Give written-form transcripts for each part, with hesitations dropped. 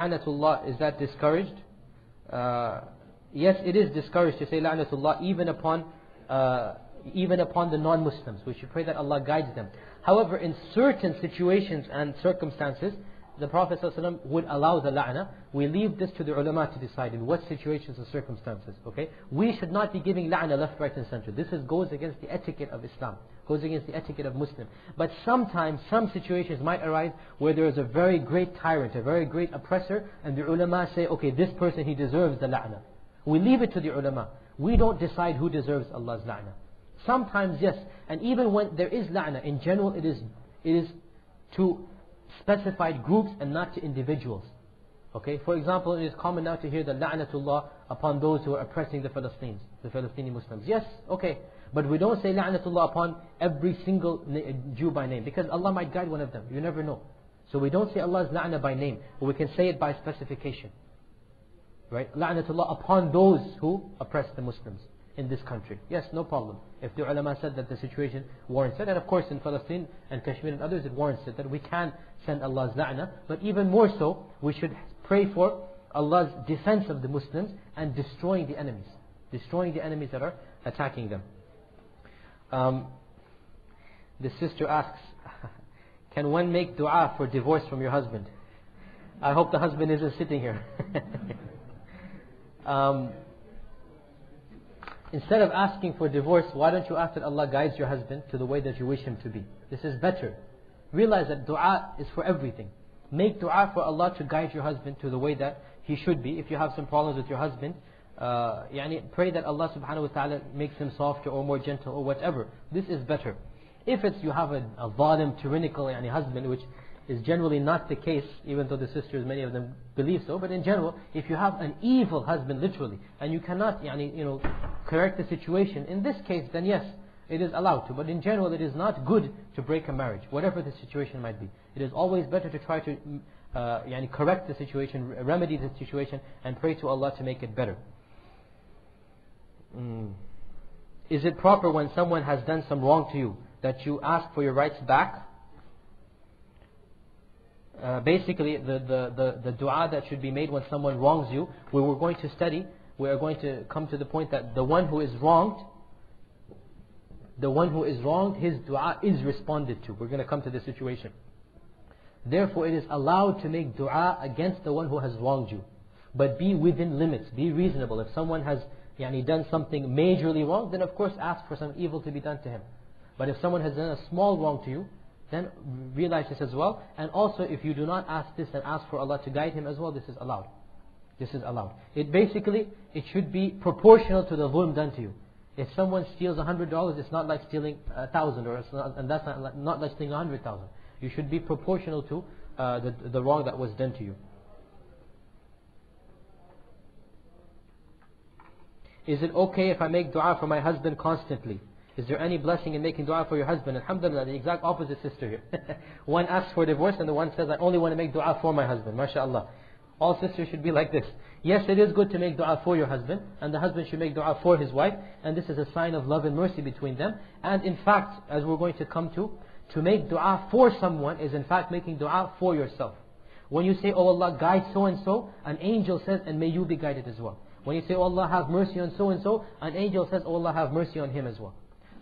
La'natullah, is that discouraged? Yes, it is discouraged to say La'natullah even upon the non-Muslims. We should pray that Allah guides them. However, in certain situations and circumstances, the Prophet ﷺ would allow the la'na. We leave this to the ulama to decide in what situations and circumstances. Okay, we should not be giving la'na left, right and center. This goes against the etiquette of Islam, goes against the etiquette of Muslim. But sometimes, some situations might arise where there is a very great tyrant, a very great oppressor, and the ulama say, okay, this person, he deserves the la'na. We leave it to the ulama. We don't decide who deserves Allah's la'na. Sometimes yes, and even when there is la'na, in general it is to specified groups and not to individuals. Okay, for example, it is common now to hear the la'natullah upon those who are oppressing the Palestinian Muslims. Yes, okay, but we don't say la'natullah upon every single Jew by name, because Allah might guide one of them, you never know. So we don't say Allah's la'na by name, but we can say it by specification. Right? La'natullah upon those who oppress the Muslims in this country. Yes, no problem. If the ulama said that the situation warrants it, and of course in Palestine and Kashmir and others it warrants it, that we can send Allah's la'na, but even more so, we should pray for Allah's defense of the Muslims and destroying the enemies that are attacking them. The sister asks, can one make dua for divorce from your husband? I hope the husband isn't sitting here. Instead of asking for divorce, why don't you ask that Allah guides your husband to the way that you wish him to be? This is better. Realize that dua is for everything. Make dua for Allah to guide your husband to the way that he should be. If you have some problems with your husband, pray that Allah subhanahu wa ta'ala makes him softer or more gentle or whatever. This is better. If it's you have a zalim, tyrannical husband, which is generally not the case, even though the sisters, many of them believe so, but in general, if you have an evil husband literally, and you cannot correct the situation, in this case, then yes, it is allowed to. But in general, it is not good to break a marriage, whatever the situation might be. It is always better to try to correct the situation, remedy the situation, and pray to Allah to make it better. Is it proper when someone has done some wrong to you that you ask for your rights back? Basically, the dua that should be made when someone wrongs you, we were going to study, we are going to come to the point that the one who is wronged, his dua is responded to. We're going to come to this situation. Therefore, it is allowed to make dua against the one who has wronged you. But be within limits, be reasonable. If someone has done something majorly wrong, then of course ask for some evil to be done to him. But if someone has done a small wrong to you, then realize this as well. And also, if you do not ask this and ask for Allah to guide him as well, this is allowed. This is allowed. It should be proportional to the dhulm done to you. If someone steals $100, it's not like stealing 1,000, and that's not like stealing 100,000. You should be proportional to the wrong that was done to you. Is it okay if I make dua for my husband constantly? Is there any blessing in making dua for your husband? Alhamdulillah, the exact opposite sister here. One asks for divorce and the one says, I only want to make dua for my husband. MashaAllah. All sisters should be like this. Yes, it is good to make dua for your husband, and the husband should make dua for his wife, and this is a sign of love and mercy between them. And in fact, as we're going to come to make dua for someone is in fact making dua for yourself. When you say, oh Allah, guide so and so, an angel says, and may you be guided as well. When you say, oh Allah, have mercy on so and so, an angel says, oh Allah, have mercy on him as well.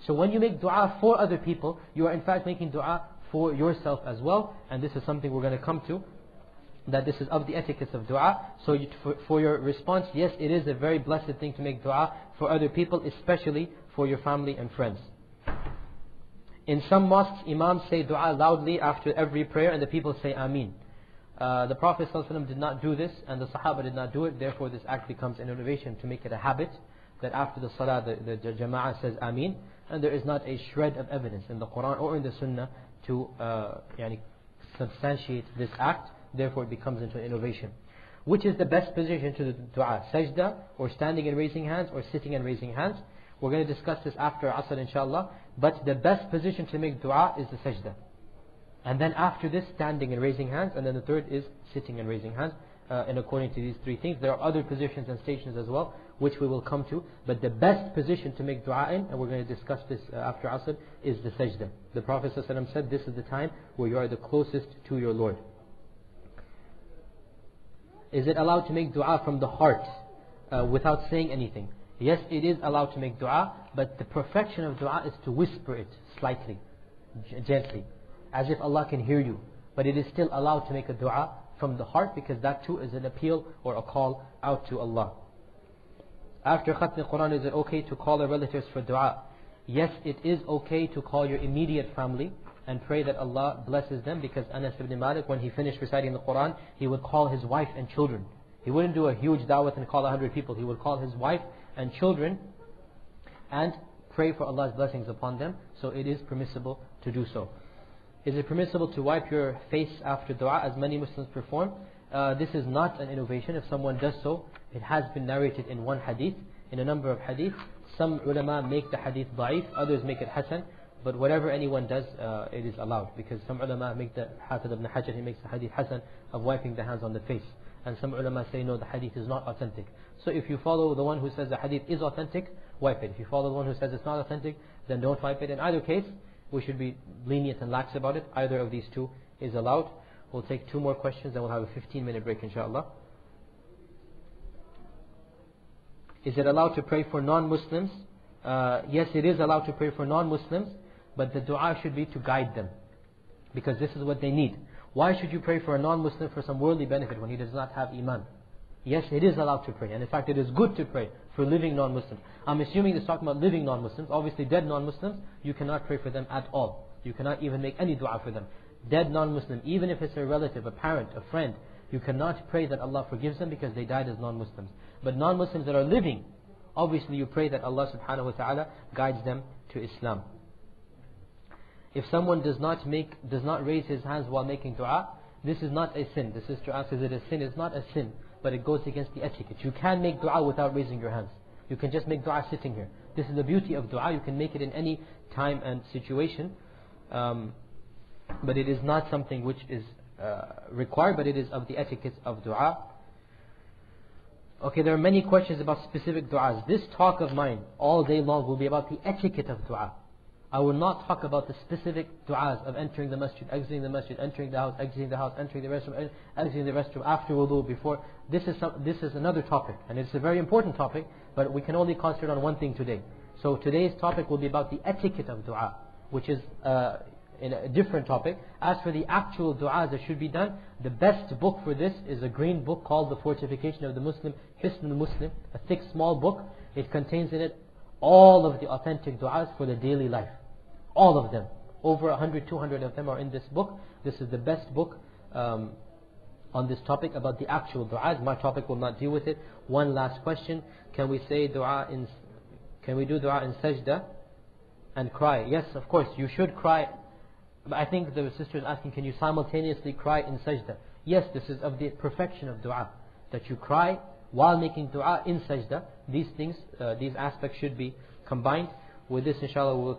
So when you make dua for other people, you are in fact making dua for yourself as well. And this is something we're going to come to, that this is of the etiquettes of dua. So for your response, yes, it is a very blessed thing to make dua for other people, especially for your family and friends. In some mosques, imams say dua loudly after every prayer and the people say Ameen. The Prophet ﷺ did not do this, and the Sahaba did not do it. Therefore this act becomes an innovation to make it a habit, that after the salah the jama'ah says Ameen. And there is not a shred of evidence in the Quran or in the Sunnah to substantiate this act. Therefore it becomes into an innovation. Which is the best position to the dua? Sajda, or standing and raising hands, or sitting and raising hands? We're going to discuss this after Asr inshallah. But the best position to make dua is the sajda. And then after this, standing and raising hands. And then the third is sitting and raising hands. And according to these three things, there are other positions and stations as well, which we will come to. But the best position to make dua in, and we're going to discuss this after Asr, is the sajda. The Prophet ﷺ said this is the time where you are the closest to your Lord. Is it allowed to make dua from the heart without saying anything? Yes, it is allowed to make dua, but the perfection of dua is to whisper it slightly, gently, as if Allah can hear you. But it is still allowed to make a dua from the heart, because that too is an appeal or a call out to Allah. After Khatm al-Quran, is it okay to call our relatives for dua? Yes, it is okay to call your immediate family and pray that Allah blesses them, because Anas ibn Malik, when he finished reciting the Quran, he would call his wife and children. He wouldn't do a huge da'wah and call 100 people. He would call his wife and children and pray for Allah's blessings upon them. So it is permissible to do so. Is it permissible to wipe your face after dua, as many Muslims perform? This is not an innovation. If someone does so, it has been narrated in one hadith, in a number of hadith. Some ulama make the hadith da'if, others make it hasan. But whatever anyone does, it is allowed. Because some ulama make the Hafiz ibn Hajar, he makes the hadith hasan of wiping the hands on the face. And some ulama say no, the hadith is not authentic. So if you follow the one who says the hadith is authentic, wipe it. If you follow the one who says it's not authentic, then don't wipe it. In either case, we should be lenient and lax about it. Either of these two is allowed. We'll take 2 more questions, then we'll have a 15-minute break, inshallah. Is it allowed to pray for non-Muslims? Yes, it is allowed to pray for non-Muslims, but the dua should be to guide them, because this is what they need. Why should you pray for a non-Muslim for some worldly benefit when he does not have iman? Yes, it is allowed to pray, and in fact it is good to pray for living non-Muslims. I'm assuming it's talking about living non-Muslims. Obviously dead non-Muslims, you cannot pray for them at all. You cannot even make any dua for them. Dead non-Muslim, even if it's a relative, a parent, a friend, you cannot pray that Allah forgives them because they died as non-Muslims. But non-Muslims that are living, obviously you pray that Allah subhanahu wa ta'ala guides them to Islam. If someone does not raise his hands while making dua, this is not a sin. This is to ask, is it a sin? It's not a sin, but it goes against the etiquette. You can make dua without raising your hands. You can just make dua sitting here. This is the beauty of dua. You can make it in any time and situation, but it is not something which is required, but it is of the etiquette of dua. Okay, there are many questions about specific du'as. This talk of mine all day long will be about the etiquette of dua. I will not talk about the specific du'as of entering the masjid, exiting the masjid, entering the house, exiting the house, entering the restroom, exiting the restroom, after wudu, before. This is another topic, and it's a very important topic, but we can only concentrate on one thing today. So today's topic will be about the etiquette of dua, which is in a different topic. As for the actual du'as that should be done, the best book for this is a green book called The Fortification of the Muslim, Hisn al-Muslim, a thick small book. It contains in it all of the authentic du'as for the daily life. All of them. Over 100, 200 of them are in this book. This is the best book on this topic about the actual du'as. My topic will not deal with it. One last question. Can we do dua in sajda and cry? Yes, of course, you should cry. But I think the sister is asking, can you simultaneously cry in sajda? Yes, this is of the perfection of dua, that you cry while making dua in sajda. These things, these aspects should be combined. With this, inshallah, we will